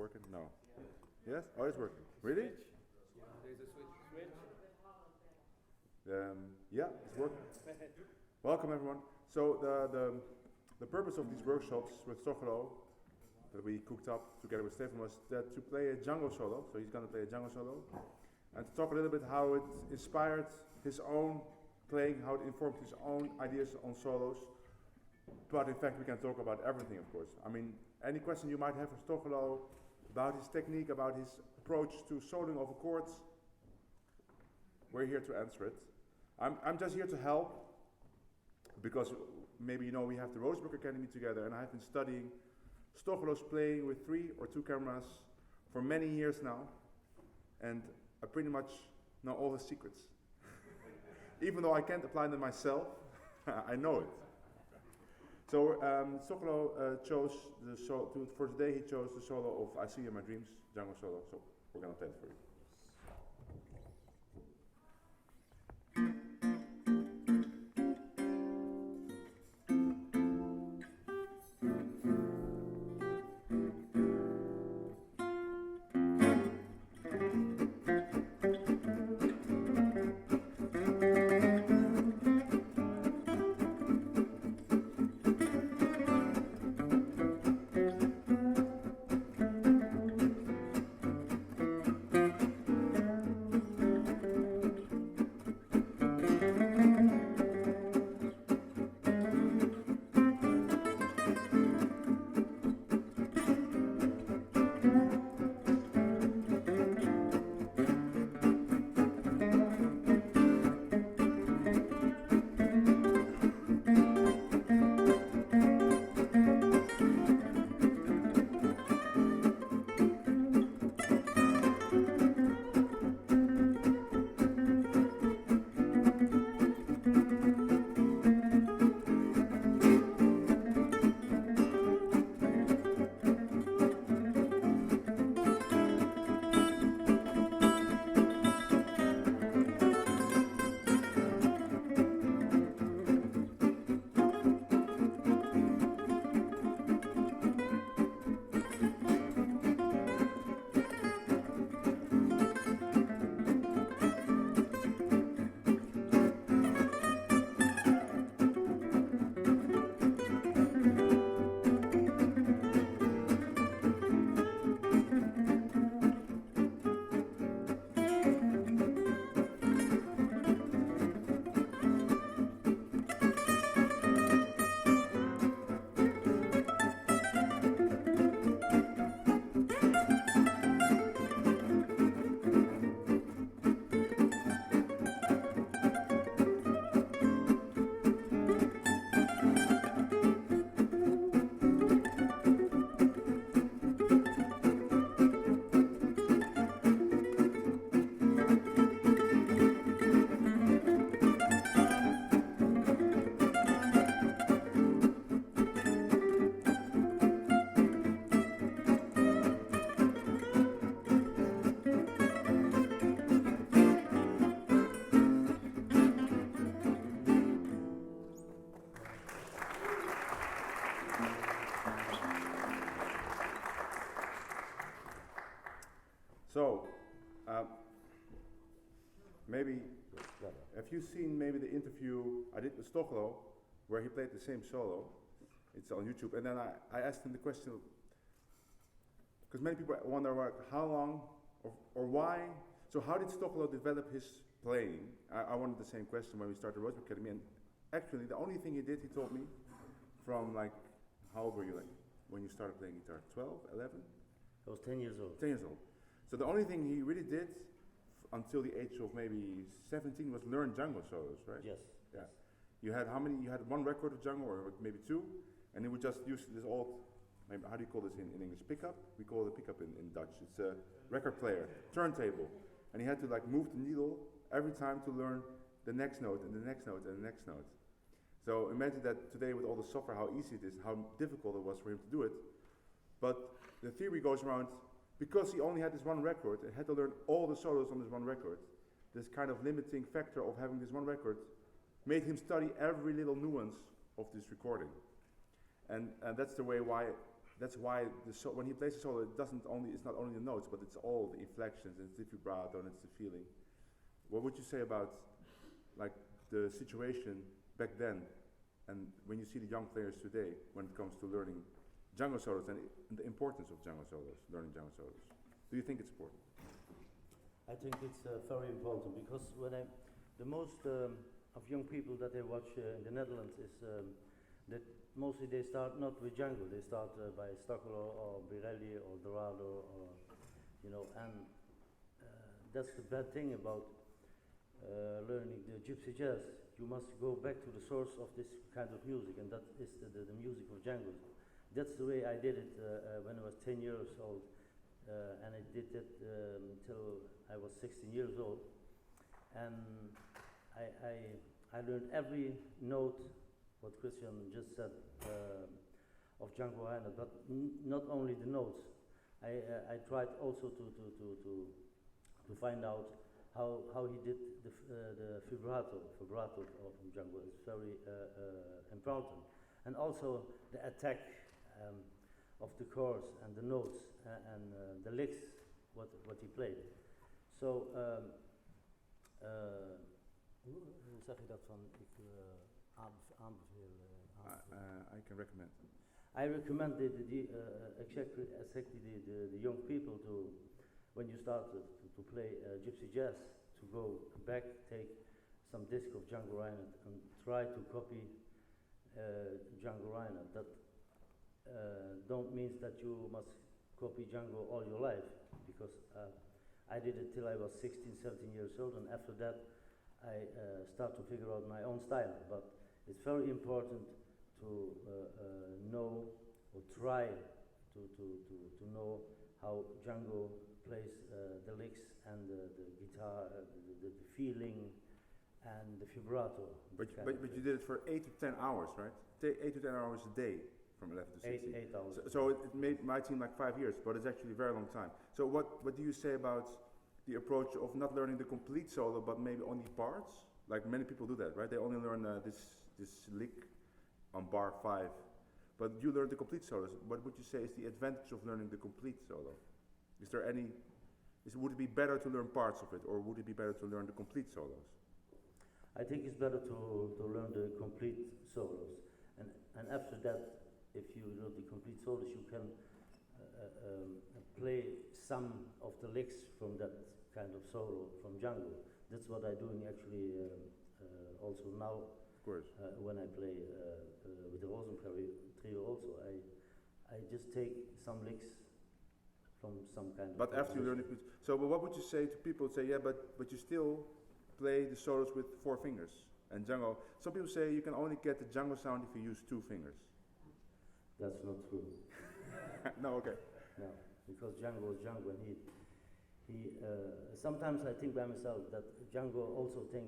working? No. Yes? Oh, it's working. Really? There's a switch. Yeah, it's working. Welcome everyone. So the purpose of these workshops with Stochelo that we cooked up together with Stefan was that to play a Django solo. So he's going to play a Django solo, and to talk a little bit how it inspired his own playing, how it informed his own ideas on solos. But in fact, we can talk about everything, of course. I mean, any question you might have for Stochelo about his technique, about his approach to soloing over chords, we're here to answer it. I'm just here to help, because maybe you know we have the Rosenberg Academy together, and I've been studying Stochelo's playing with 3 or 2 cameras for many years now, and I pretty much know all his secrets. Even though I can't apply them myself, I know it. So Stochelo chose for today. He chose the solo of "I See You in My Dreams," Django solo. So we're gonna play it for you. So, maybe, have you seen maybe the interview I did with Stochelo, where he played the same solo? It's on YouTube. And then I asked him the question, because many people wonder how long or why, so how did Stochelo develop his playing? I wanted the same question when we started Rosenberg Academy, and actually the only thing he did, he told me, from like, how old were you like, when you started playing guitar? 12, 11? I was 10 years old. 10 years old. So the only thing he really did until the age of maybe 17 was learn Django solos, right? Yes. Yeah. You had how many? You had 1 record of Django, or maybe 2, and he would just use this old, maybe, how do you call this in English? Pickup? We call it a pickup in Dutch. It's a record player, turntable. And he had to like move the needle every time to learn the next note and the next note and the next note. So imagine that today with all the software, how easy it is, how difficult it was for him to do it. But the theory goes around, because he only had this 1 record and had to learn all the solos on this 1 record, this kind of limiting factor of having this 1 record made him study every little nuance of this recording. And that's the way why that's why when he plays the solo, it's not only the notes, but it's all the inflections and it's the vibrato and it's the feeling. What would you say about like the situation back then, and when you see the young players today, when it comes to learning Django solos and the importance of Django solos, learning Django solos? Do you think it's important? I think it's very important because the most of young people that I watch in the Netherlands is that mostly they start not with Django, they start by Stochelo or Birelli or Dorado or and that's the bad thing about learning the gypsy jazz. You must go back to the source of this kind of music, and that is the music of Django. That's the way I did it when I was 10 years old, and I did it until I was 16 years old. And I learned every note, what Christiaan just said, of Django Reinhardt, but not only the notes. I tried also to find out how he did the vibrato of Django. It's very important, and also the attack of the chords and the notes and the licks, what he played. So hoe zeg je dat van ik aanbeveel? I can recommend. I recommend exactly the young people to, when you start to play gypsy jazz, to go back, take some disc of Django Reinhardt and try to copy Django Reinhardt. That don't mean that you must copy Django all your life, because I did it till I was 16, 17 years old, and after that I start to figure out my own style. But it's very important to know or try to know how Django plays the licks and the guitar, the feeling and the vibrato. But you did it for 8 to 10 hours, right? 8 to 10 hours a day from 11 to 16. 8 hours. So it might seem like 5 years, but it's actually a very long time. So what do you say about the approach of not learning the complete solo, but maybe only parts? Like many people do that, right? They only learn this lick on bar 5, but you learn the complete solos. What would you say is the advantage of learning the complete solo? Is there any? Would it be better to learn parts of it, or would it be better to learn the complete solos? I think it's better to learn the complete solos, and after that, if you learn the complete solos, you can play some of the licks from that kind of solo from Django. That's what I'm doing actually also now. Of course. When I play with the Rosenberg trio, also I just take some licks from some kind of. But after you learn it, so what would you say to people who say, yeah, but you still play the solos with 4 fingers? And Django, some people say you can only get the Django sound if you use 2 fingers. That's not true. No, okay. No, because Django is Django, and he sometimes I think by myself that Django also think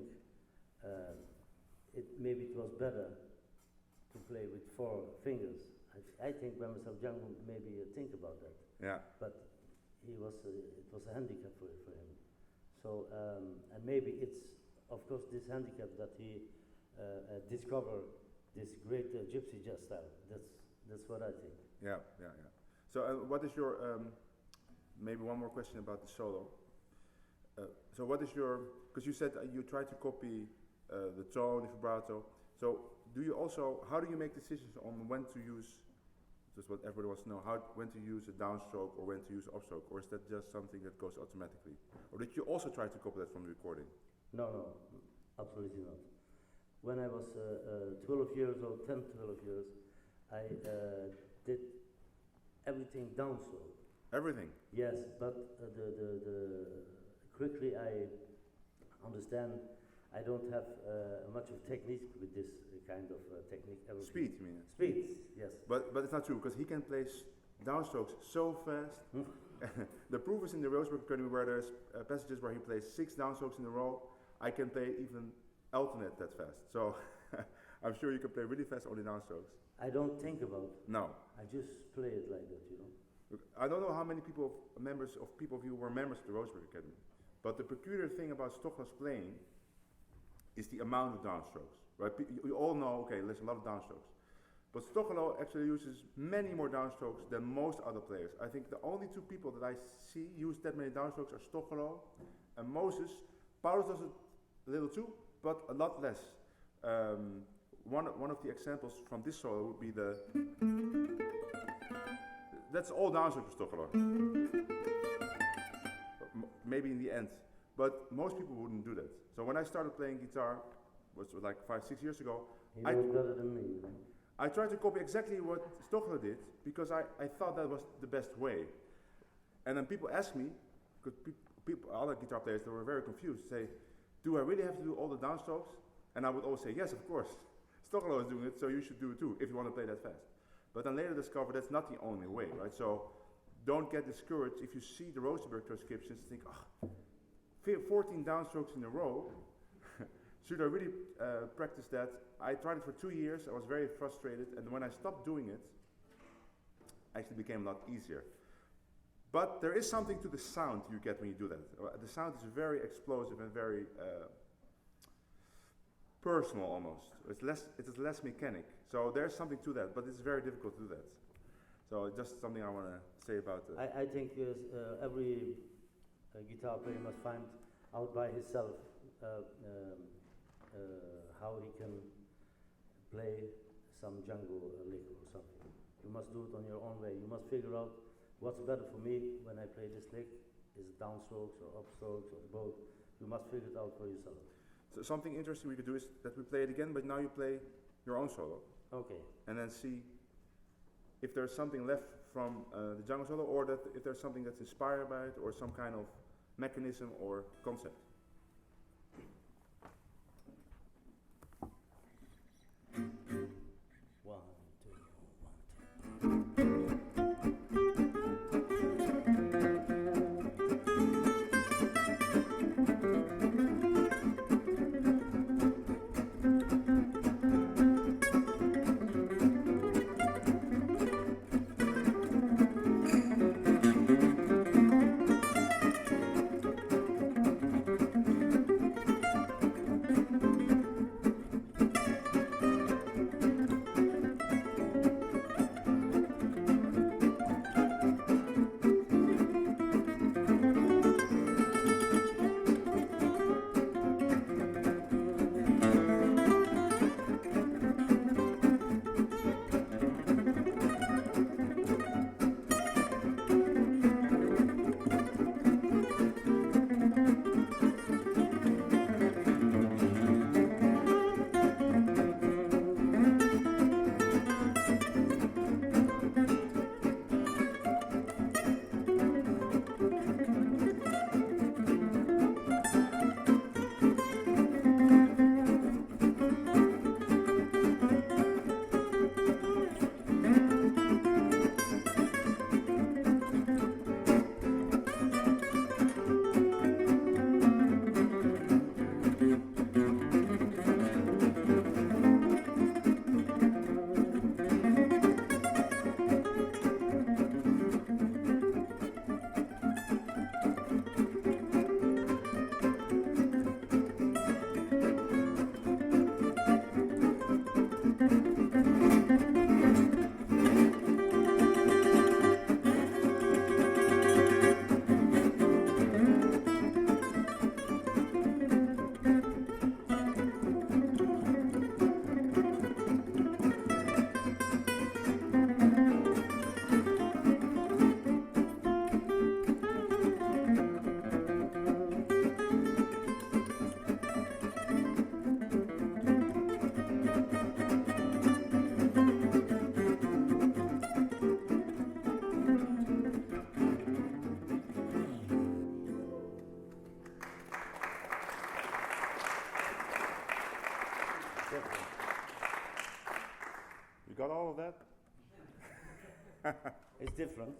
maybe it was better to play with 4 fingers. I think by myself Django maybe think about that. Yeah. But it was a handicap for him. So and maybe it's of course this handicap that he discovered this great gypsy jazz style. That's what I think. Yeah. So what is your maybe one more question about the solo. So what is your, because you said you try to copy the tone, the vibrato. So do you also, how do you make decisions on when to use, just what everybody wants to know, when to use a downstroke or when to use upstroke, or is that just something that goes automatically? Or did you also try to copy that from the recording? No, absolutely not. When I was 12 years old, 10, 12 years, I did everything downstroke. Everything? Yes, but the quickly I understand I don't have much of technique with this kind of technique. Speed, you mean? Speed, yes. But it's not true, because he can play downstrokes so fast. The proof is in the Rosenberg Academy, where there's passages where he plays 6 downstrokes in a row. I can play even alternate that fast. So I'm sure you can play really fast only downstrokes. I don't think about it. No. I just play it like that, you know. Look, I don't know how many people of you were members of the Rosenberg Academy, but the peculiar thing about Stochelo's playing is the amount of downstrokes, right? You all know, okay, there's a lot of downstrokes, But Stochelo actually uses many more downstrokes than most other players. I think the only two people that I see use that many downstrokes are Stochelo and Moses. Paulus does it a little too, but a lot less. One of the examples from this solo would be the... That's all downstroke for Stochelo. Maybe in the end. But most people wouldn't do that. So when I started playing guitar, was like 5-6 years ago, He knows better than me. I tried to copy exactly what Stochelo did because I thought that was the best way. And then people ask me, because other guitar players, they were very confused, say, do I really have to do all the downstrokes? And I would always say, yes, of course. Stochelo is doing it, so you should do it too, if you want to play that fast. But then later discover that's not the only way, right? So don't get discouraged if you see the Rosenberg transcriptions, think, oh, 14 downstrokes in a row. Should I really practice that? I tried it for 2 years, I was very frustrated, and when I stopped doing it, it actually became a lot easier. But there is something to the sound you get when you do that. The sound is very explosive and very personal almost. It is less mechanic. So there's something to that, but it's very difficult to do that. So it's just something I want to say about that. I think every guitar player must find out by himself how he can play some Django lick or something. You must do it on your own way. You must figure out what's better for me when I play this lick. Is it downstrokes or upstrokes or both? You must figure it out for yourself. So something interesting we could do is that we play it again, but now you play your own solo. Okay. And then see if there's something left from the Django solo, or that if there's something that's inspired by it, or some kind of mechanism or concept. One, two, one, two. Got all of that? It's different.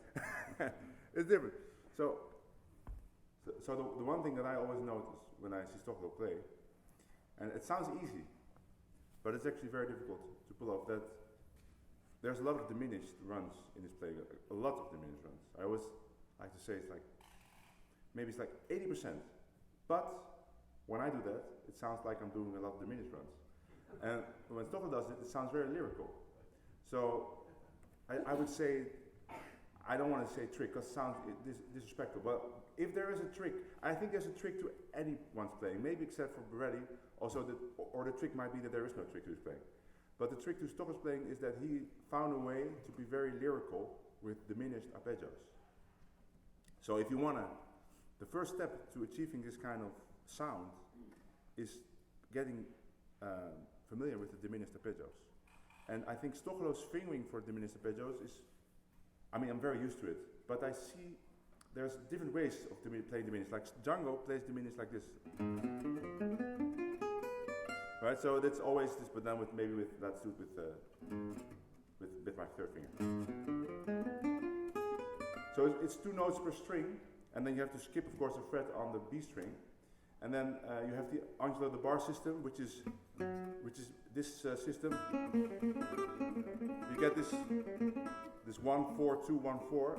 It's different. So the one thing that I always notice when I see Stochelo play, and it sounds easy, but it's actually very difficult to pull off, that there's a lot of diminished runs in this play, a lot of diminished runs. I always like to say it's like, maybe it's like 80%, but when I do that, it sounds like I'm doing a lot of diminished runs. And when Stochelo does it, it sounds very lyrical. So I would say, I don't want to say trick because it sounds disrespectful, but if there is a trick, I think there's a trick to anyone's playing, maybe except for Beretti, also or the trick might be that there is no trick to his playing. But the trick to Stochel's playing is that he found a way to be very lyrical with diminished arpeggios. So if you wanna, the first step to achieving this kind of sound is getting familiar with the diminished arpeggios. And I think Stochelo's fingering for diminished arpeggios is, I mean, I'm very used to it, but I see there's different ways of playing diminished. Like Django plays diminished like this. Right, so that's always this, but then maybe let's do it with my third finger. So it's 2 notes per string, and then you have to skip, of course, a fret on the B string, and then you have the Angelo the bar system, which is this system. You get this 1 4 2 1 4,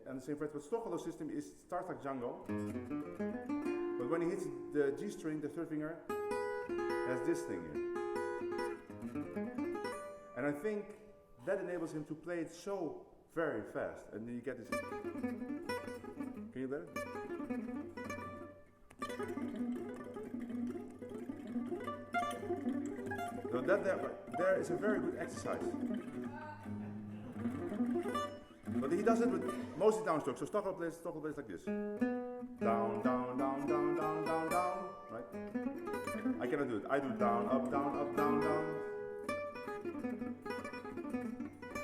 and the same fret. But Stochelo's system starts like Django, but when he hits the G string, the third finger has this thing here, and I think that enables him to play it so very fast, and then you get this. Can you do that? So that there is a very good exercise. But he does it with mostly downstrokes. So Stochelo plays like this. Down, down, down, down, down, down, down. Right? I cannot do it. I do down, up, down, down.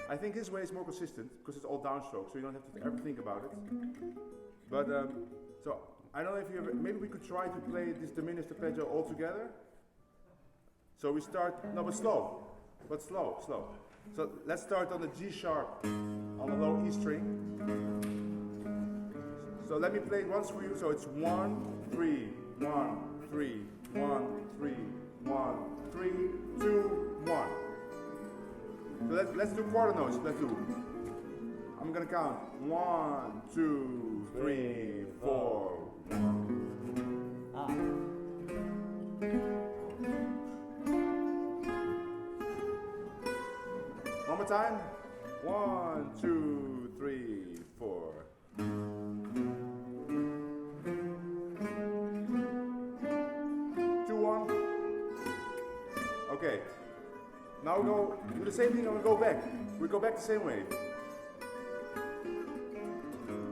I think his way is more consistent because it's all downstrokes, so you don't have to ever think about it. But so I don't know if you ever, maybe we could try to play this diminished arpeggio all together. So we start, no, but slow. So let's start on the G sharp on the low E string. So let me play it once for you. So it's 1 3 1 3 1 3 1 3 2 1. So let's do quarter notes. Let's do. I'm gonna count 1 2 3 4. One more time. 1 2 3 4. 2 1. Okay. Now we go do the same thing and we go back. We go back the same way.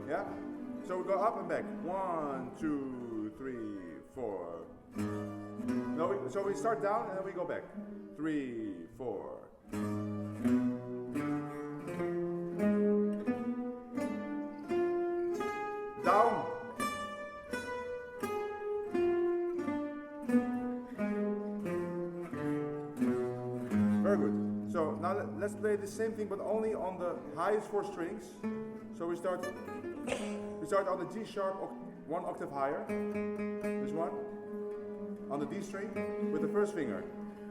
Yeah? So we go up and back. 1 2 3 4. No, so we start down and then we go back. 3 4. Down. Very good. So now let's play the same thing but only on the highest 4 strings. So we start on the G sharp 1 octave higher. This one. On the D string with the first finger.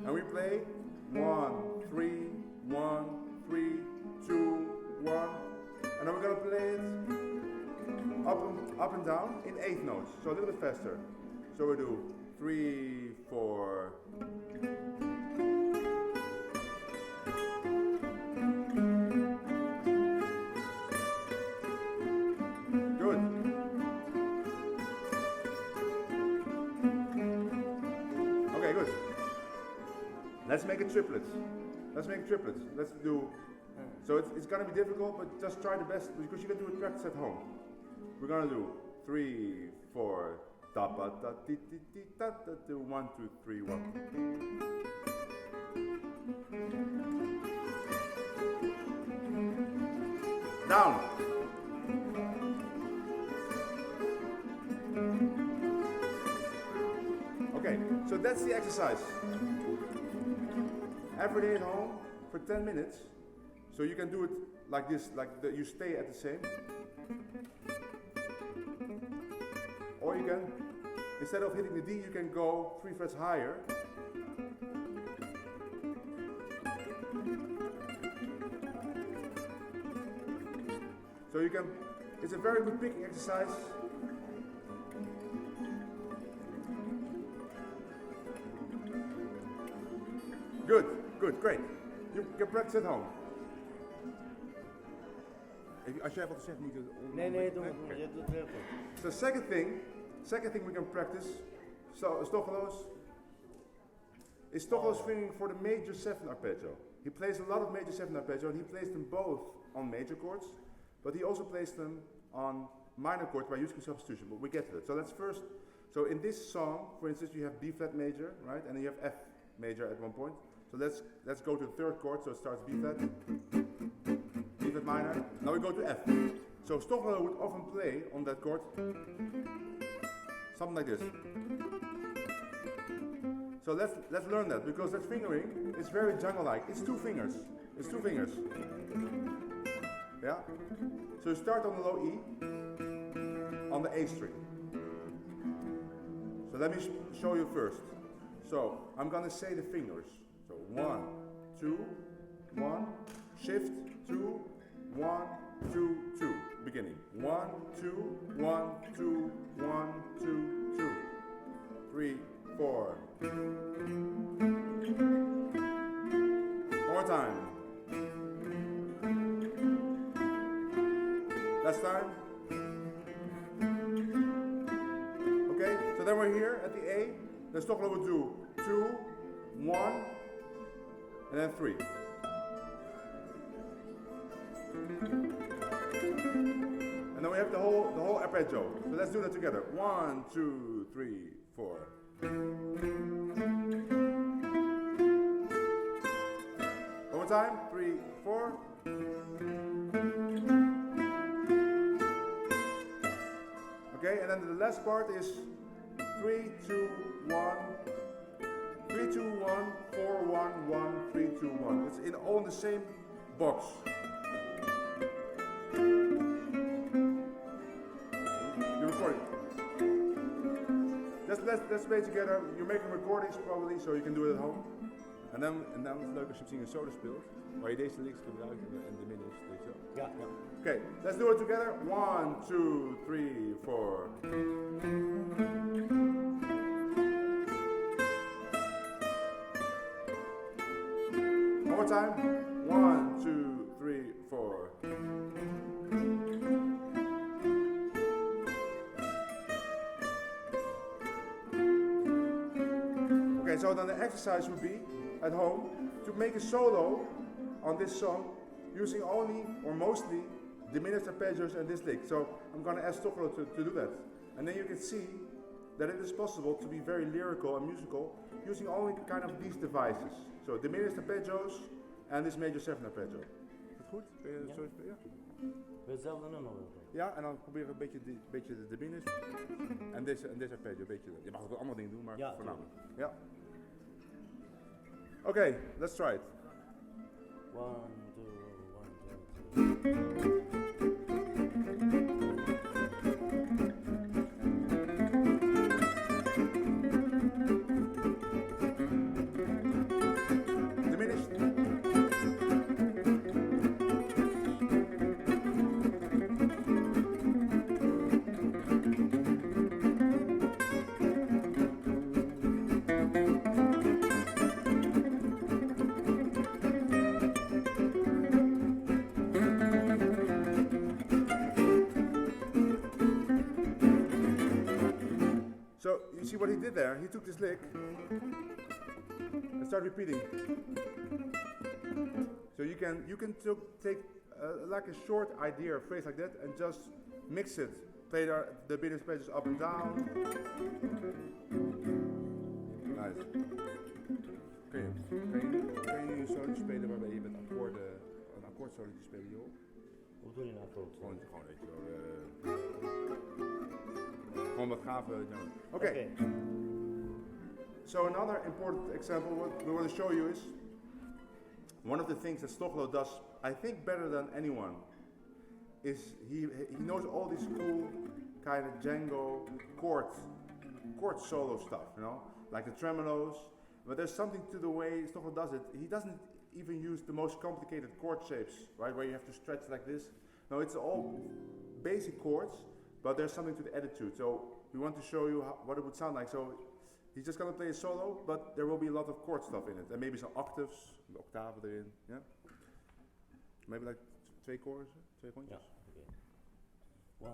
And we play 1 3 1 3 2 1. And then we're gonna play it up and down in 8 notes, so a little bit faster. So we do 3 4. Good. Okay, good. Let's make it triplets. Let's do. So it's gonna be difficult, but just try the best because you can do it practice at home. We're gonna do 3 4 da ba da ti ti ti da da do 1 2 3 1. Down. Okay, so that's the exercise. Every day at home for 10 minutes. So you can do it like this, you stay at the same. Or you can, instead of hitting the D, you can go 3 frets higher. So you can, it's a very good picking exercise. Good, great. You can practice at home. Als jij wat te zeggen moet je... Nee, doe maar. Je doet het heel goed. So second thing we can practice, Stochelo's, is Stochelo's fingering for the major 7 arpeggio. He plays a lot of major 7 arpeggio and he plays them both on major chords, but he also plays them on minor chords by using substitution, but we get to it. So let's first, so in this song, for instance, you have B flat major, right, and then you have F major at one point. So let's go to the third chord, so it starts B flat minor, now we go to F. So Stochelo would often play on that chord something like this. So let's learn that, because that fingering is very Django-like. It's 2 fingers. It's 2 fingers. Yeah? So you start on the low E, on the A string. So let me show you first. So I'm gonna say the fingers. So 1, 2, 1, shift, 2, 1, 2, 2. Beginning. 1, 2, 1, 2, 1, 2, 2. 3, 4. One more time. Last time. Okay, so then we're here at the A. Then Stochelo would do 2, 1, and then 3. And then we have the whole arpeggio. So let's do that together. 1, 2, 3, 4. One more time. 3, 4. Okay, and then the last part is 3, 2, 1. 3, 2, 1, 4, 1, 1, 3, 2, 1. It's in all in the same box. You record it. Let's play together. You're making recordings probably, so you can do it at home. En dan is het leuk als je misschien een solo speelt, waar je deze licks gebruikt en de minis, weet je wel. Ja. Okay, let's do it together. 1, 2, 3, 4. One more time. 1, 2, 3, 4. Okay, so then the exercise would be at home to make a solo on this song using only or mostly diminished arpeggios and this lick. So I'm going to ask Stochelo to do that. And then you can see that it is possible to be very lyrical and musical using only kind of these devices. So diminished arpeggios and this major 7 arpeggio. Is dat goed? Kun je dat zo spelen? Wil je hetzelfde nummer willen? Ja, en dan probeer een beetje de diminished en deze arpeggio. Een beetje, je mag ook wel andere dingen doen, maar ja, voornamelijk. Ja. Okay, let's try it. 1, 2, 1, 2, 3. So you see what he did there? He took this lick and started repeating. So you can take like a short idea, a phrase like that, and just mix it. Play the beat arpeggios up and down. Nice. Kun je een solo spelen waarbij je met akkoorden een akkoordsolo spelen, joh? Hoe doe je een akkoord? Gewoon weet je wel. Gewoon wat gave. Okay. So another important example what we want to show you is one of the things that Stochelo does, I think, better than anyone, is he knows all these cool kind of Django chord solo stuff, you know, like the tremolos. But there's something to the way Stochelo does it. He doesn't even use the most complicated chord shapes, right, where you have to stretch like this. No, it's all basic chords, but there's something to the attitude. So we want to show you what it would sound like. So he's just going to play a solo, but there will be a lot of chord stuff in it. And maybe some octaves, the octaven erin, yeah? Maybe like 2 chorussen, 2 kontjes. Ja. 1,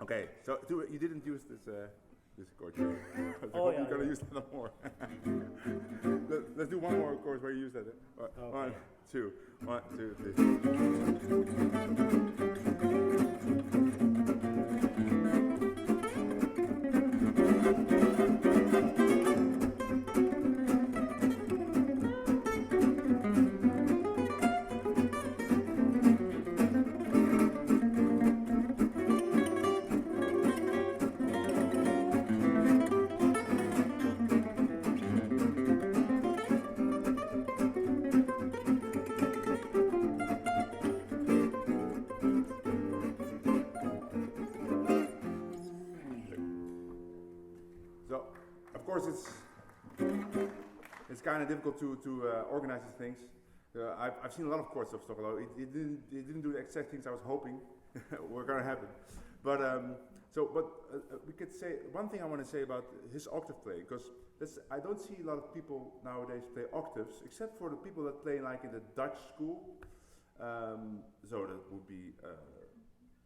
Okay, so you didn't use this chord here. I Oh, hope yeah, you're gonna yeah. use that more. Let's do one more chord where you use that. Okay. 1, 2, 1, 2, So, of course, it's kind of difficult to organize these things. I've seen a lot of chords of Stochelo. It didn't do the exact things I was hoping were going to happen. But we could say one thing I want to say about his octave playing, because I don't see a lot of people nowadays play octaves, except for the people that play like in the Dutch school. So that would be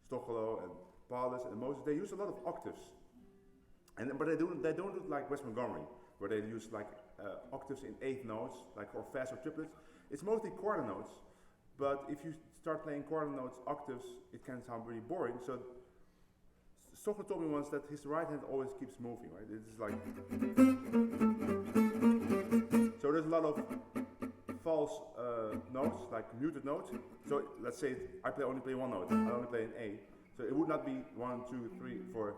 Stochelo and Paulus and Moses. They use a lot of octaves. But they don't do it like West Montgomery, where they use like octaves in eighth notes, like or fast or triplets. It's mostly quarter notes, but if you start playing quarter notes octaves, it can sound really boring. So Stochelo told me once that his right hand always keeps moving, right? It's like so there's a lot of false notes, like muted notes. So let's say I only play one note. I only play an A. So it would not be 1, 2, 3, 4.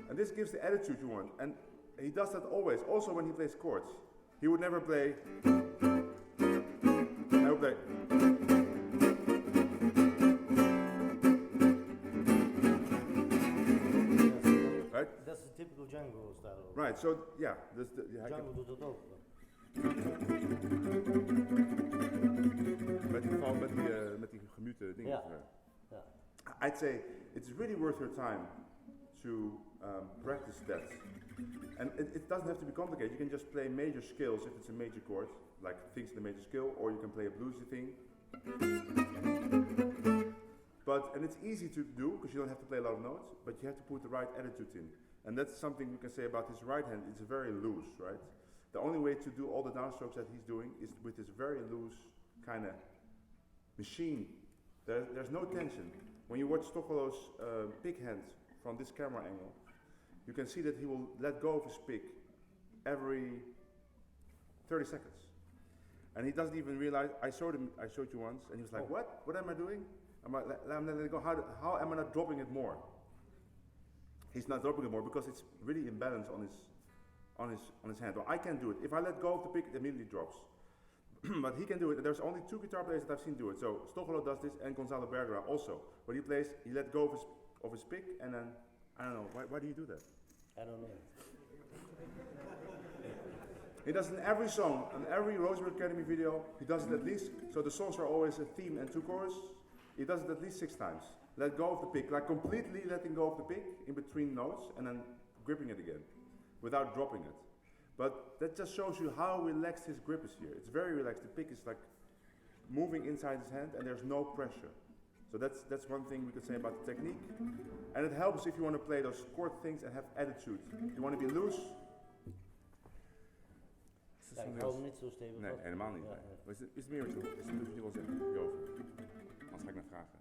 And this gives the attitude you want, and he does that always. Also when he plays chords, he would never play. I would play. Right? That's the typical Django style. Right. So yeah, Django doet dat ook. met die gemute dingen. Ja. Ja. I'd say it's really worth your time to practice that. And it doesn't have to be complicated. You can just play major scales if it's a major chord, like things in a major scale, or you can play a bluesy thing. And it's easy to do because you don't have to play a lot of notes, but you have to put the right attitude in. And that's something we can say about his right hand. It's very loose, right? The only way to do all the downstrokes that he's doing is with this very loose kind of machine. There's no tension. When you watch Stochelo's pick hand from this camera angle, you can see that he will let go of his pick every 30 seconds. And he doesn't even realize, I showed you once, and he was like, what? What am I doing? I'm letting it go. How am I not dropping it more? He's not dropping it more because it's really imbalanced on his hand. Well, I can't do it. If I let go of the pick, it immediately drops. But he can do it, and there's only 2 guitar players that I've seen do it. So Stochelo does this, and Gonzalo Bergara also. When he plays, he let go of his pick, and then, I don't know, why do you do that? I don't know. He does it in every song, in every Rosenberg Academy video, he does it at least, so the songs are always a theme and 2 choruses. He does it at least 6 times. Let go of the pick, like completely letting go of the pick in between notes, and then gripping it again, without dropping it. But that just shows you how relaxed his grip is here. It's very relaxed. The pick is like moving inside his hand and there's no pressure. So that's one thing we could say about the technique. And it helps if you want to play those chord things and have attitude. If you want to be loose. Kijk, hou hem niet zo stevig Nee, vast. helemaal niet. Ja, Nee. ja. Is het meer wat je wil zeggen hierover? Anders ga ik naar vragen.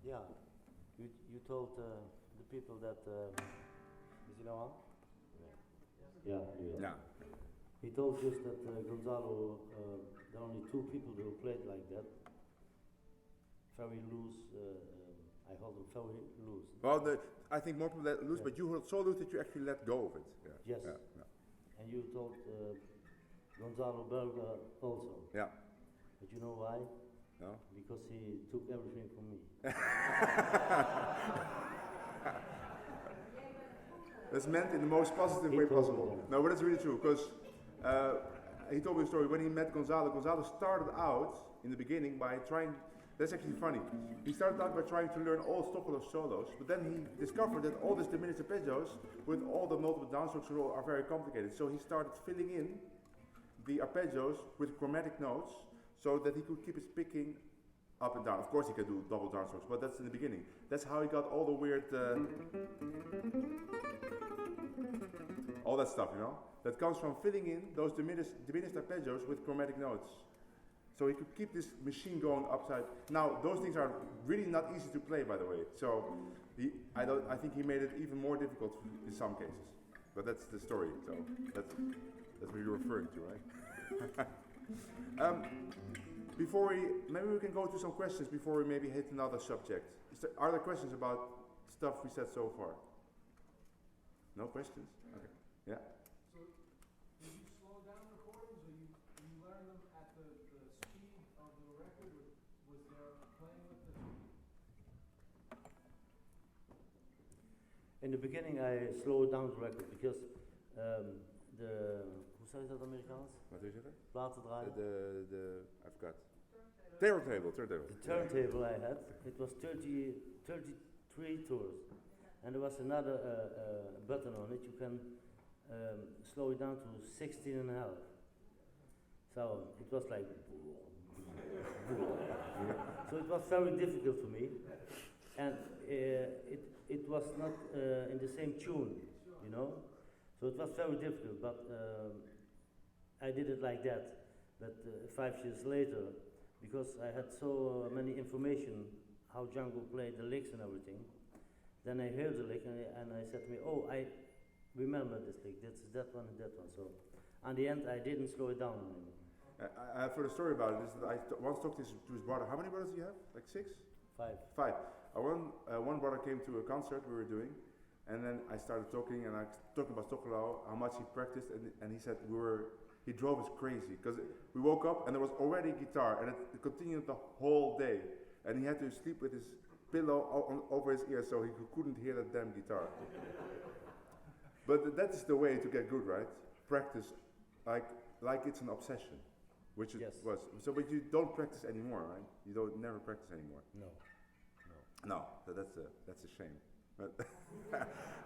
Yeah, you told the people that is he now on? Yeah. Ja. He told just that Gonzalo, there are only two people who played like that. Very loose. I hold them very loose. Well, I think more people let loose, Yeah. but you hold so loose that you actually let go of it. Yeah. Yes. Yeah. Yeah. And you told Gonzalo Berger also. Yeah. But you know why? No? Because he took everything from me. That's meant in the most positive way possible. No, but it's really true, because he told me a story when he met Gonzalo. Gonzalo started out in the beginning by trying, that's actually funny. He started out by trying to learn all Stochelo solos, but then he discovered that all these diminished arpeggios with all the multiple downstrokes are very complicated. So he started filling in the arpeggios with chromatic notes so that he could keep his picking up and down. Of course he can do double downstrokes, but that's in the beginning. That's how he got all the weird, all that stuff, you know? That comes from filling in those diminished arpeggios with chromatic notes. So he could keep this machine going upside. Now, those things are really not easy to play, by the way. So I think he made it even more difficult in some cases. But that's the story, so that's what you're referring to, right? Maybe we can go to some questions before we maybe hit another subject. Are there questions about stuff we said so far? No questions? Okay. Yeah? So, did you slow down recordings, or you learn them at the speed of the record, or was there playing with the speed? In the beginning I slowed down the record because hoe zei je dat Amerikaans? Wat wil je zeggen? Platen draaien. I forgot. Turntable. The turntable I had, it was 33 tours. And there was another button on it, you can slow it down to 16 and a half. So it was like, so it was very difficult for me. And it was not in the same tune, you know. So it was very difficult, but I did it like that. But 5 years later, because I had so many information how Django played the licks and everything, then I heard the lick and I said to me, oh, I remember this lick, that's that one and that one. So, in the end, I didn't slow it down anymore. I've heard a story about it. Is that I once talked to his brother. How many brothers do you have? Like 6? 5. One brother came to a concert we were doing, and then I started talking, and I talked about Stochelo, how much he practiced, and he said he drove us crazy, because we woke up and there was already guitar, and it continued the whole day, and he had to sleep with his pillow over his ear so he couldn't hear that damn guitar. But that is the way to get good, right? Practice like it's an obsession, which it was. So, but you don't practice anymore, right? You don't never practice anymore. No, that's a shame.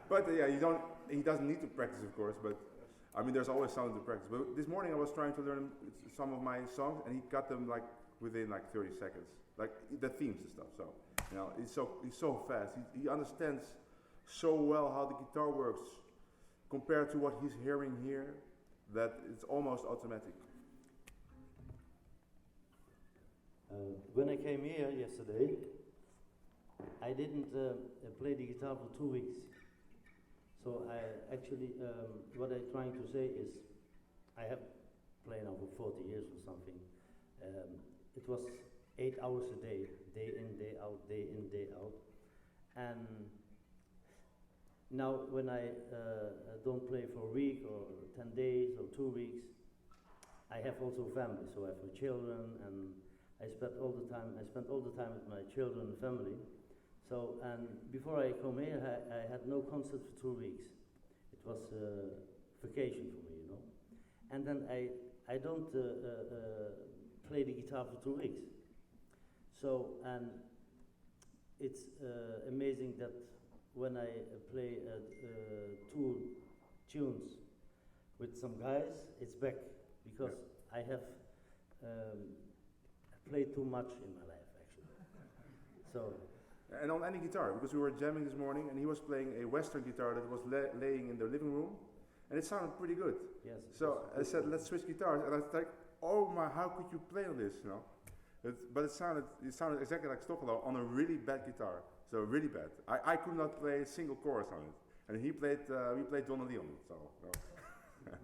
But yeah, he doesn't need to practice, of course. But I mean, there's always something to practice. But this morning I was trying to learn some of my songs, and he got them like within like 30 seconds, like the themes and stuff. So you know, he's so fast. He understands so well how the guitar works compared to what he's hearing here, that it's almost automatic. When I came here yesterday, I didn't play the guitar for 2 weeks. So I actually, what I'm trying to say is, I have played now for 40 years or something. It was 8 hours a day in, day out, day in, day out. And now when I don't play for a week or 10 days or 2 weeks, I have also family, so I have my children, and I spend all the time with my children and family. So, and before I come here, I had no concert for 2 weeks. It was vacation for me, you know. And then I don't play the guitar for 2 weeks. So, and it's amazing that when I play 2 tunes, with some guys, it's back because I have played too much in my life actually. So. And on any guitar, because we were jamming this morning, and he was playing a Western guitar that was laying in the living room, and it sounded pretty good. Yes. So I said, let's switch guitars, and I was like, oh my, how could you play on this, you know? But it sounded exactly like Stochelo on a really bad guitar, so really bad. I could not play a single chorus on it, and we played Donna Lee on it, so. No.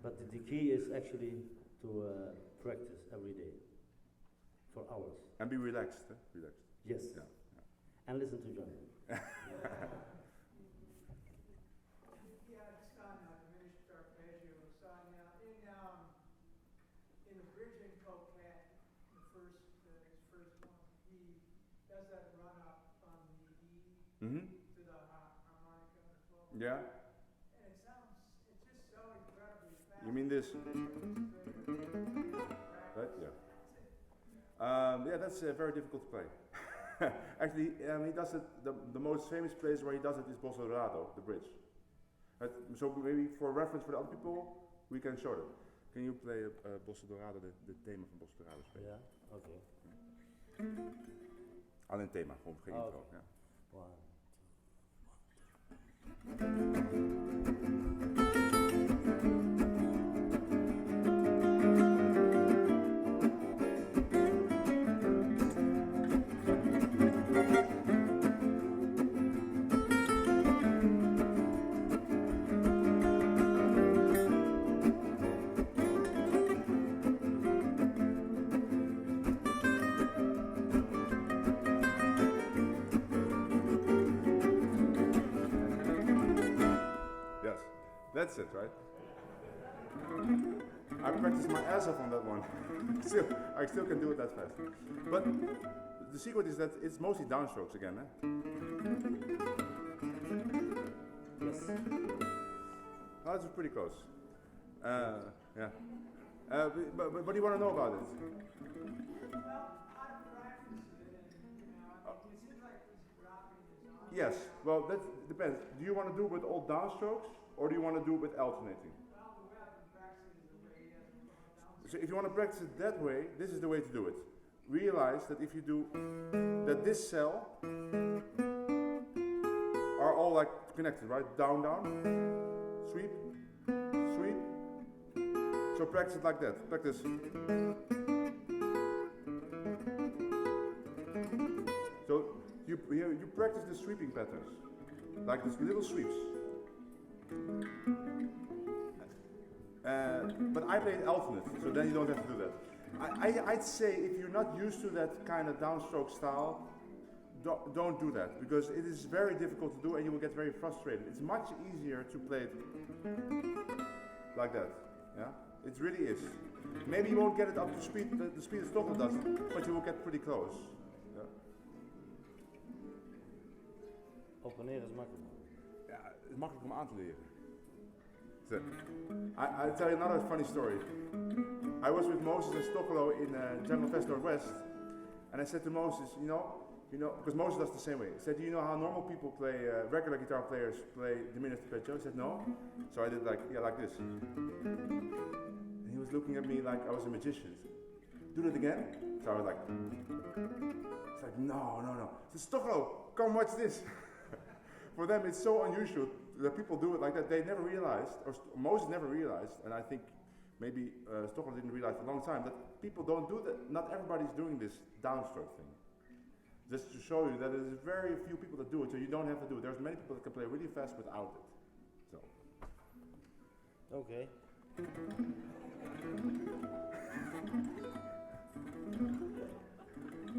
But the key is actually to practice every day for hours. And be relaxed, relaxed. Yes. Yeah. And listen to Django. Yeah, just on diminished arpeggio, Sonia, in the bridge in Coquette, his first one, he does that run up from the E to the harmonica as well. Yeah. And it's just so incredibly fast. You mean this? Right? Yeah. Yeah, that's very difficult to play. Actually, he does it. The most famous place where he does it is Bossa Dorado, the bridge. Right? So maybe for reference for the other people, we can show them. Can you play Bossa Dorado, the thema van Bossa Dorado spelen? Ja, oké. Alleen thema, gewoon geen intro. Okay. Ja. One. That's it, right? I practiced my ass off on that one. I still can do it that fast. But the secret is that it's mostly downstrokes again, eh? Yes. Oh, that's pretty close. Yeah. But what do you want to know about it? Well, how to practice it, and it seems like he's dropping his arm. Yes, well, that depends. Do you want to do it with all downstrokes, or do you want to do it with alternating? Well, the way I've been practicing is the way he has been down. So if you want to practice it that way, this is the way to do it. Realize that if you do that, this cell are all like connected, right? Down, down, sweep, sweep. So practice it like that. Practice. So you practice the sweeping patterns, like these little sweeps. But I play alternate, so then you don't have to do that. I'd say if you're not used to that kind of downstroke style, don't do that, because it is very difficult to do and you will get very frustrated. It's much easier to play it like that. Yeah, it really is. Maybe you won't get it up to speed, the speed that Stochelo does, but you will get pretty close. Yeah. Op en neer is makkelijk. Ja, het is makkelijk om aan te leren. So, I'll tell you another funny story. I was with Moses and Stochelo in Django Fest Northwest, and I said to Moses, you know, because Moses does the same way. He said, do you know how normal people play, regular guitar players play diminished arpeggio? I said, no. So I did like this. And he was looking at me like I was a magician. He said, do that again? So I was like, it's like, no. He said, Stochelo, come watch this. For them, it's so unusual that people do it like that. They never realized, or Moses never realized, and I think maybe Stochelo didn't realize for a long time, that people don't do that. Not everybody's doing this downstroke thing. Just to show you that there's very few people that do it, so you don't have to do it. There's many people that can play really fast without it. So. Okay.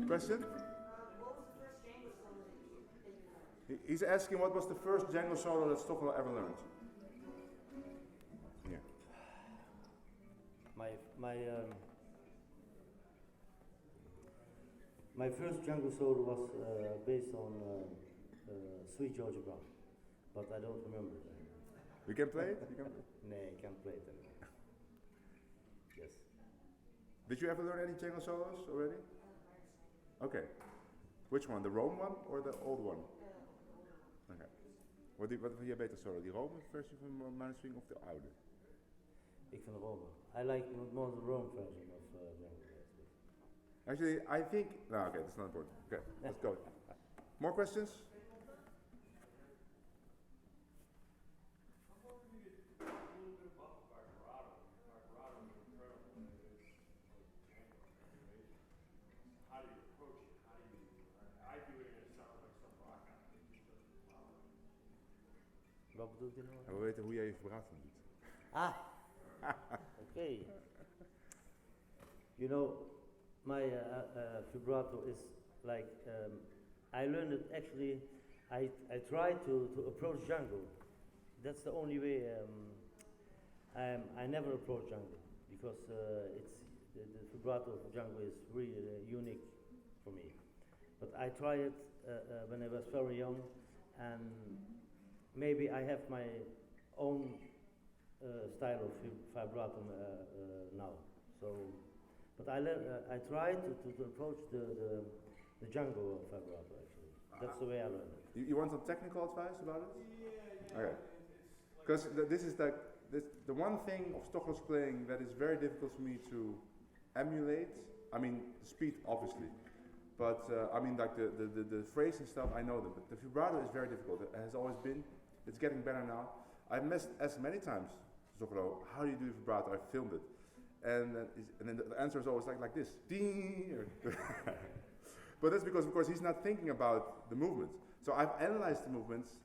Question? What was the first Django solo that you learned? He's asking what was the first Django solo that Stochelo ever learned. Yeah. My first Django solo was based on Sweet Georgia Brown, but I don't remember it. You can play it? You can play it? No, I can't play it anymore. Yes. Did you ever learn any Django solos already? Okay. Which one? The Rome one or the old one? Okay. Wat vind jij beter solo? Die Rome versie van Manuswing of de oude? Ik vind Rome. I like more the Rome version of Django. Actually, I think. No, okay, that's not important. Okay, let's go. More questions? Wat bedoelt je nou? En we weten hoe jij je vibrato doet. Ah, okay. You know, my vibrato is like, I learned it actually, I tried to approach Django. That's the only way, I never approach Django because the vibrato of Django is really unique for me. But I tried it when I was very young, and maybe I have my own style of vibrato now. So, but I tried to approach the Django vibrato actually. That's the way I learned it. You want some technical advice about it? Yeah. Okay. Because this is like the one thing of Stochelo's playing that is very difficult for me to emulate. I mean, the speed obviously, but I mean like the phrase and stuff I know them. But the vibrato is very difficult. It has always been. It's getting better now. I've asked many times, Stochelo, how do you do the vibrato? I filmed it. And then the answer is always like this. But that's because, of course, he's not thinking about the movements. So I've analyzed the movements,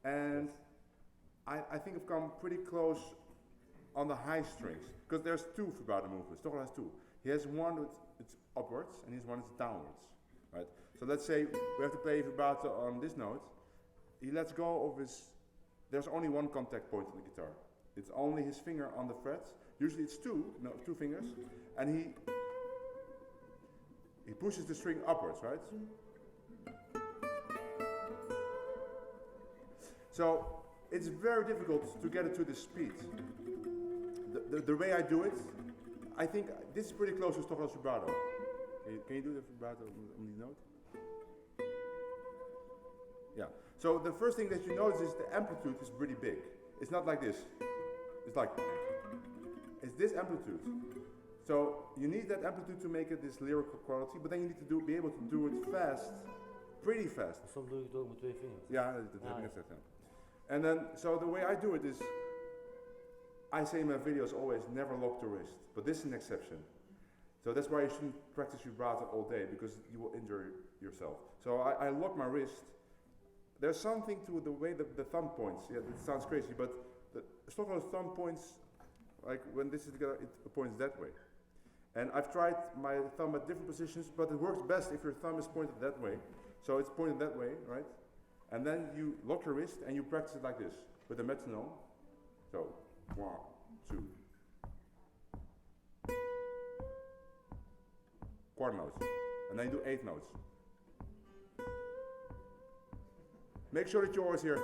and I think I've come pretty close on the high strings. Because there's two vibrato movements. Stochelo has two. He has one that's upwards, and he has one that's downwards. Right? So let's say we have to play vibrato on this note. He lets go of his, there's only one contact point on the guitar. It's only his finger on the frets. Usually it's two fingers. And he pushes the string upwards, right? So it's very difficult to get it to this speed. The way I do it, I think this is pretty close to Stochelo's vibrato. Can you do the vibrato on the note? Yeah. So the first thing that you notice is the amplitude is pretty big. It's not like this. It's this amplitude. So you need that amplitude to make it this lyrical quality, but then you need to be able to do it fast, pretty fast. Soms doe ik het ook met twee vingers. Ja, dat heb ik net gezegd. And then, so the way I do it is, I say in my videos always, never lock the wrist, but this is an exception. So that's why you shouldn't practice vibrato all day, because you will injure yourself. So I lock my wrist. There's something to the way the thumb points. Yeah, it sounds crazy, but the Stochelo's thumb points, like when this is together, it points that way. And I've tried my thumb at different positions, but it works best if your thumb is pointed that way. So it's pointed that way, right? And then you lock your wrist and you practice it like this with a metronome. So 1, 2. Quarter notes. And then you do 8 notes. Make sure that you always hear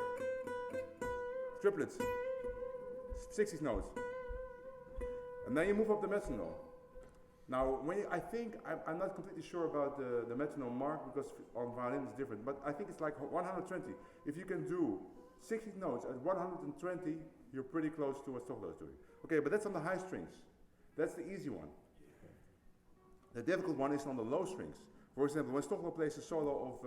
triplets, 60s notes. And then you move up the metronome. Now, I think, I'm not completely sure about the metronome mark, because on violin it's different, but I think it's like 120. If you can do 60 notes at 120, you're pretty close to what Stochelo is doing. Okay, but that's on the high strings. That's the easy one. The difficult one is on the low strings. For example, when Stochelo plays a solo of...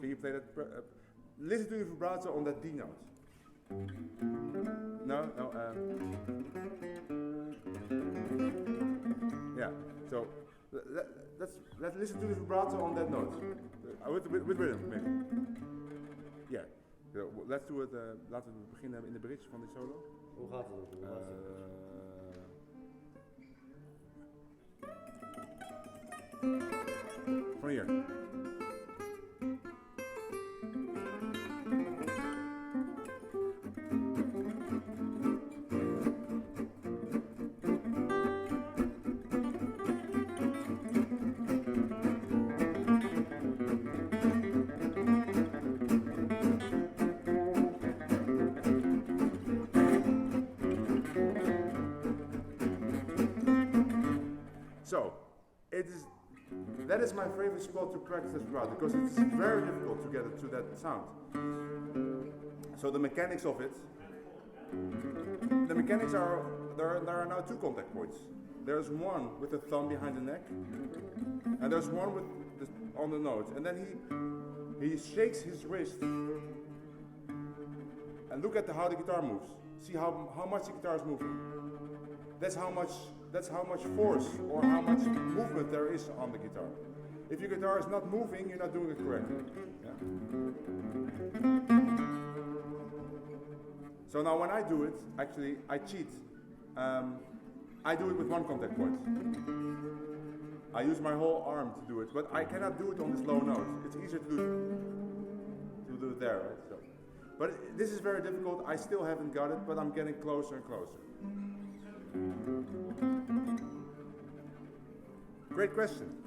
can you play that? Listen to the vibrato on that D note. No. Yeah. So let's listen to the vibrato on that note. With rhythm, maybe. Yeah. So, let's do it. Laten we beginnen in de bridge van die solo. Hoe gaat het ook? From here. So, that is my favorite spot to practice vibrato, because it's very difficult to get it to that sound. So the mechanics of it, there are now two contact points. There's one with the thumb behind the neck, and there's one with on the note. And then he shakes his wrist, and look at how the guitar moves. See how much the guitar is moving. That's how much force or how much movement there is on the guitar. If your guitar is not moving, you're not doing it correctly. Yeah? So now when I do it, actually I cheat. I do it with one contact point. I use my whole arm to do it, but I cannot do it on this low note. It's easier to do it there, right? So, but this is very difficult. I still haven't got it, but I'm getting closer and closer. Great question.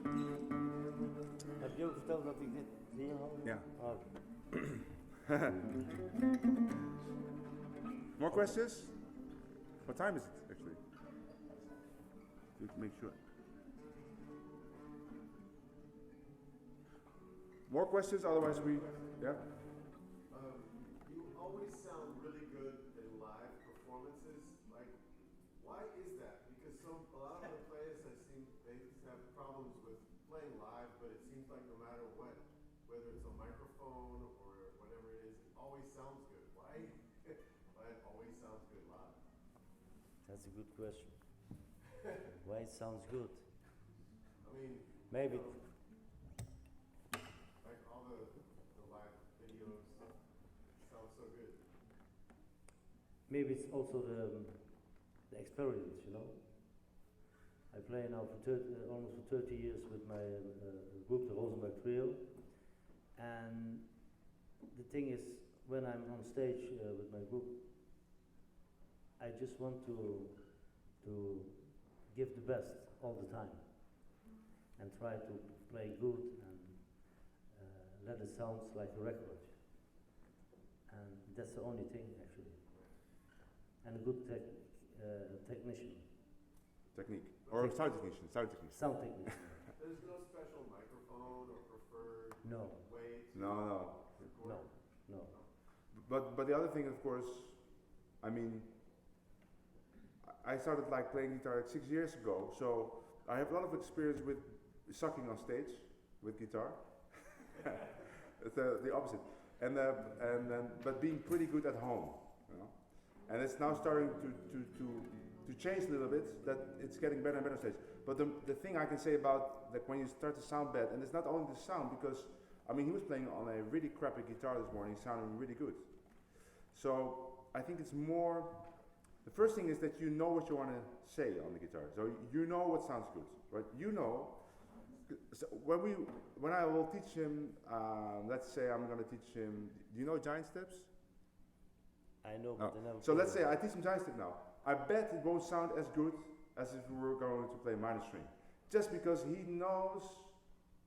Heb je ook verteld dat ik dit hier had? Yeah. Oh. More questions? What time is it, actually? To make sure. More questions? Otherwise, yeah. You always sound really good in live performances. Like, why is that? Because a lot of the players I've seen, they have problems with playing live, but it seems like no matter what, whether it's a microphone or whatever it is, it always sounds good. Why? Why it always sounds good live? That's a good question. Why it sounds good? I mean, Maybe. like all the live videos sound so good. Maybe it's also the experience, you know. I play now for almost for 30 years with my group, the Rosenberg Trio, and the thing is, when I'm on stage with my group, I just want to give the best all the time, and try to play good and let it sound like a record. And that's the only thing, actually. And a good technician. Technique. Or sound technician. Sound technician. There's no special microphone or preferred No. way to No. No. No. But the other thing, of course, I mean, I started like playing guitar like 6 years ago, so I have a lot of experience with sucking on stage with guitar. It's the opposite, but being pretty good at home, you know. And it's now starting to change a little bit. That it's getting better and better on stage. But the thing I can say about that when you start to sound bad, and it's not only the sound, because I mean he was playing on a really crappy guitar this morning, sounding really good. So I think it's more. The first thing is that you know what you want to say on the guitar. So you know what sounds good, right? You know. So when I will teach him, let's say I'm going to teach him. Do you know giant steps? I know, but I never. So let's say I teach him giant step now. I bet it won't sound as good as if we were going to play minor string, just because he knows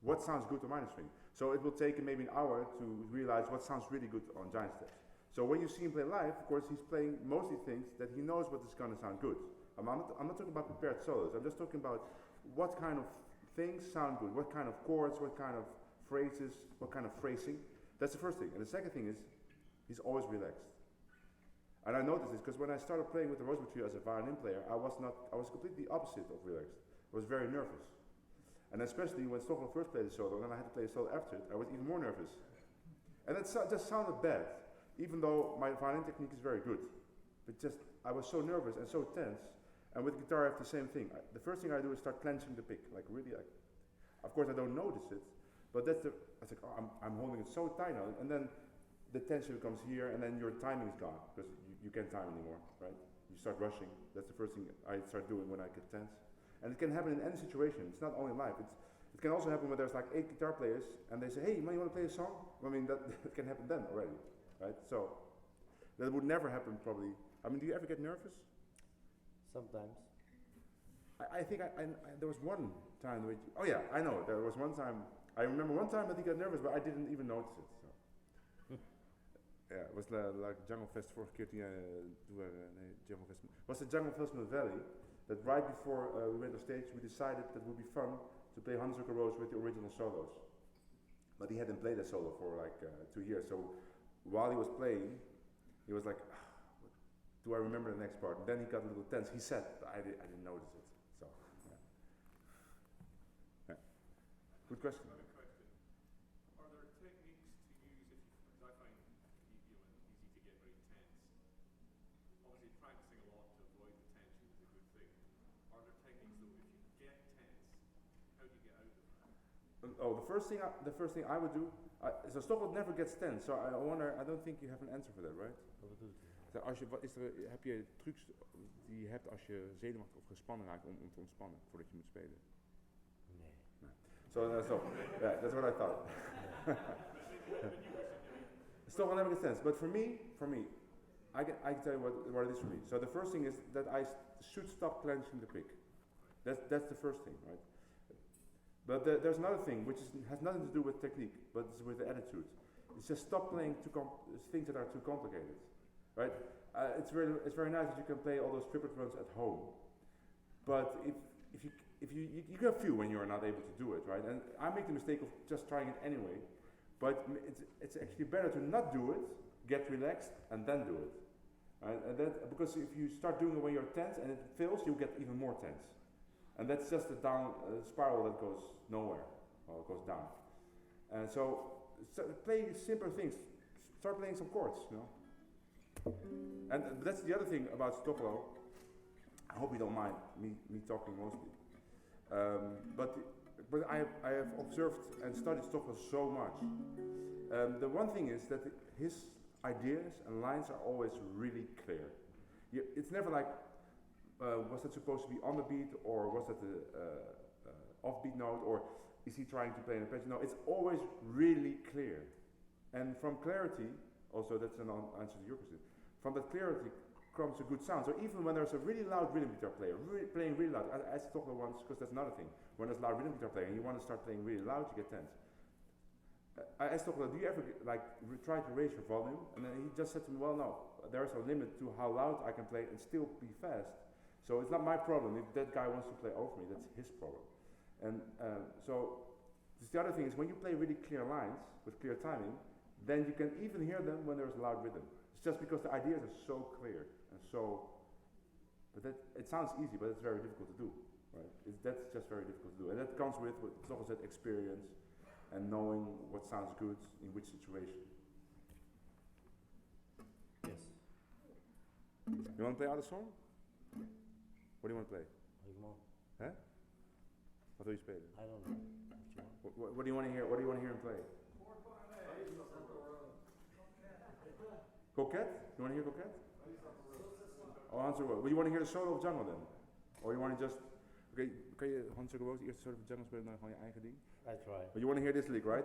what sounds good on minor string. So it will take him maybe an hour to realize what sounds really good on giant steps. So when you see him play live, of course, he's playing mostly things that he knows what is going to sound good. I'm not talking about prepared solos. I'm just talking about what kind of things sound good, what kind of chords, what kind of phrases, what kind of phrasing. That's the first thing. And the second thing is, he's always relaxed. And I noticed this because when I started playing with the Rosenberg Trio as a violin player, I was completely opposite of relaxed. I was very nervous. And especially when Stochelo first played the solo, and I had to play a solo after it, I was even more nervous. And it just sounded bad, even though my violin technique is very good. But just, I was so nervous and so tense. And with guitar, I have the same thing. The first thing I do is start clenching the pick, like really. Of course, I don't notice it, but I was like, oh, I'm holding it so tight now, and then the tension comes here, and then your timing is gone because you can't time anymore, right? You start rushing. That's the first thing I start doing when I get tense. And it can happen in any situation. It's not only live. It can also happen when there's like 8 guitar players, and they say, "Hey, man, you want to play a song?" I mean, that can happen then already, right? So that would never happen probably. I mean, do you ever get nervous? Sometimes. I think there was one time oh yeah, I know. There was one time, I remember one time that he got nervous, but I didn't even notice it. So. Ja, het was like Django Fest vorige keer toen Django Fest. Was the Django Fest in the Valley that right before we went on stage, we decided that it would be fun to play Honeysuckle Rose with the original solos. But he hadn't played that solo for like 2 years. So while he was playing, he was like, do I remember the next part? And then he got a little tense. He said, I didn't notice it. So, yeah. Good question. I have a question. Are there techniques to use because I find easy to get very tense. Obviously practicing a lot to avoid the tension is a good thing. Are there techniques though, if you get tense, how do you get out of that? The first thing I would do, so Stochelo never gets tense, so I wonder, I don't think you have an answer for that, right? Heb je trucs die je hebt als je zenuwachtig of gespannen raakt om te ontspannen voordat je moet spelen? Nee. So yeah, that's what I thought. Stochelo never gets tense, but for me, I can tell you what it is for me. So the first thing is that I should stop clenching the pick. That's the first thing, right? But there's another thing which has nothing to do with technique, but it's with the attitude. It's just stop playing things that are too complicated, right? It's very nice that you can play all those triplet runs at home, but if you get a few when you are not able to do it, right? And I make the mistake of just trying it anyway, but it's actually better to not do it, get relaxed, and then do it, right? And because if you start doing it when you're tense and it fails, you get even more tense. And that's just a down spiral that goes nowhere, or it goes down. And so play simpler things. Start playing some chords, you know. And that's the other thing about Stochelo. I hope you don't mind me talking mostly. But I have observed and studied Stochelo so much. The one thing is that his ideas and lines are always really clear. It's never like, was that supposed to be on the beat, or was that the offbeat note, or is he trying to play an arpeggio? No, it's always really clear. And from clarity, also that's an answer to your question, from that clarity comes a good sound. So even when there's a really loud rhythm guitar player, playing really loud, I asked Stochelo once, because that's another thing, when there's a loud rhythm guitar player and you want to start playing really loud, you get tense. I asked Stochelo, do you ever try to raise your volume? And then he just said to me, well, no, there's a limit to how loud I can play and still be fast. So it's not my problem. If that guy wants to play over me, that's his problem. And so the other thing is when you play really clear lines with clear timing, then you can even hear them when there's a loud rhythm. It's just because the ideas are so clear and so. But it sounds easy, but it's very difficult to do, right? That's just very difficult to do, and that comes with what Stochelo said, experience and knowing what sounds good in which situation. Yes. You want to play out a song? What do you want to play? Huh? Wat wil je spelen? I don't know. What do you want to hear? What do you want to hear him play? Coquette? You want to hear Coquette? Oh, Hans Well, you want to hear the solo of Django then? Or you want to just... Okay, kan je Hans Well de eerste solo van Django spelen en dan gewoon je eigen ding? I try. But you want to hear this lick, right?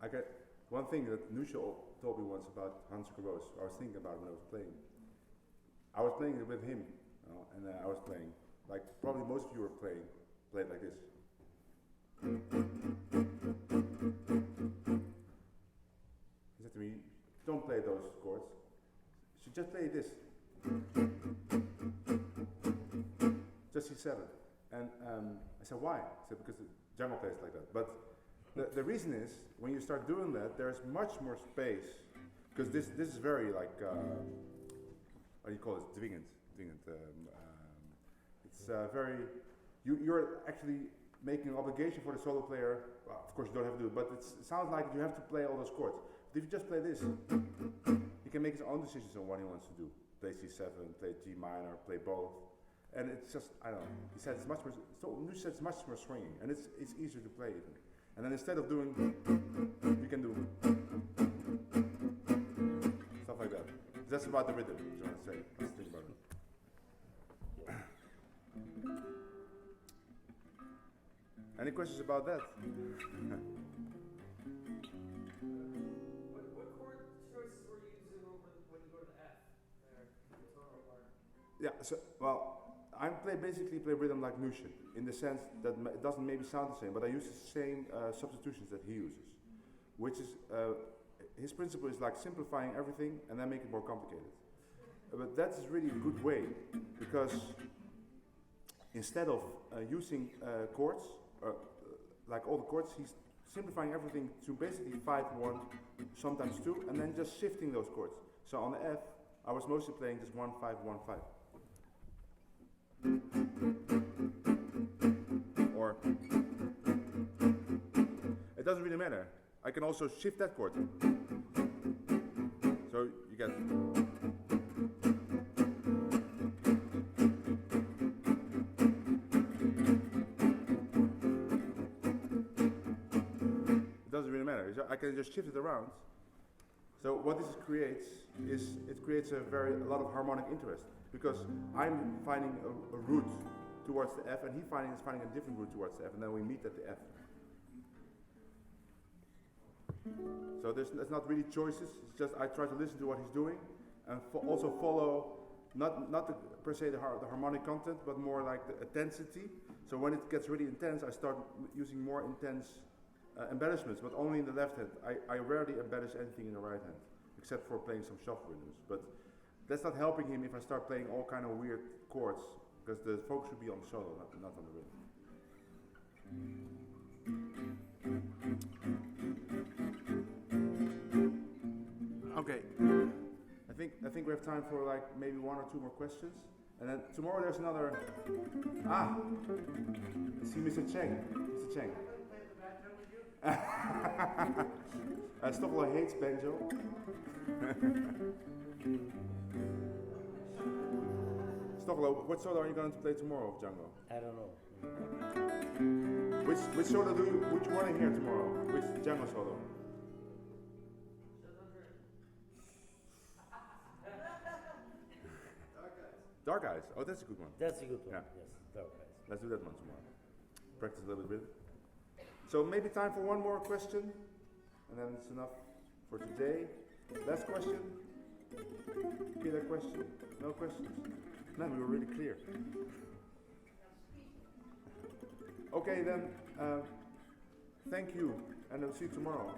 I get one thing that Nusha told me once about Hans Rose. I was thinking about when I was playing. I was playing it with him, and I was playing like probably most of you were played like this. He said to me, "Don't play those chords. You should just play this. Just C7." And I said, "Why?" He said, "Because the Django plays like that." But the reason is, when you start doing that, there's much more space, because this is very like, what do you call it? Dwingend. It's very, you're actually making an obligation for the solo player. Well, of course you don't have to do it, but it sounds like you have to play all those chords. But if you just play this, he can make his own decisions on what he wants to do. Play C7, play G minor, play both. And it's just, I don't know, he said it's much more, Nu said it's much more swinging, and it's easier to play even. And then instead of doing, you can do stuff like that. That's about the rhythm, so I say. Let's think about it. Any questions about that? What chord choices were you using over when you go to the F there? The tonal part. Yeah, so, well, I basically play rhythm like Nusha, in the sense that it doesn't maybe sound the same, but I use the same substitutions that he uses, which is, his principle is like simplifying everything and then make it more complicated. But that's really a good way, because instead of using chords, like all the chords, he's simplifying everything to basically 5-1, sometimes 2, and then just shifting those chords. So on the F, I was mostly playing just 1-5-1-5. Or it doesn't really matter. I can also shift that chord. So you get. It doesn't really matter. I can just shift it around. So what this creates is it creates a lot of harmonic interest, because I'm finding a route towards the F, and he is finding a different route towards the F, and then we meet at the F. So there's not really choices. It's just I try to listen to what he's doing, and also follow not per se the harmonic content, but more like the intensity. So when it gets really intense, I start using more intense embellishments, but only in the left hand. I rarely embellish anything in the right hand, except for playing some shuffle rhythms. But that's not helping him if I start playing all kind of weird chords, because the focus should be on the solo, not on the rhythm. Okay, I think we have time for like maybe 1 or 2 more questions, and then tomorrow there's another. I see Mr. Cheng. Mr. Cheng. Stochelo hates banjo. Stochelo, what solo are you going to play tomorrow of Django? I don't know. Which solo would you want to hear tomorrow? Which Django solo? Dark Eyes. Oh, that's a good one. That's a good one. Yeah. Yes, Dark Eyes. Let's do that one tomorrow. Practice a little bit. So maybe time for one more question, and then it's enough for today. Last question. Killer question? No questions? No, we were really clear. Okay then, thank you, and I'll see you tomorrow.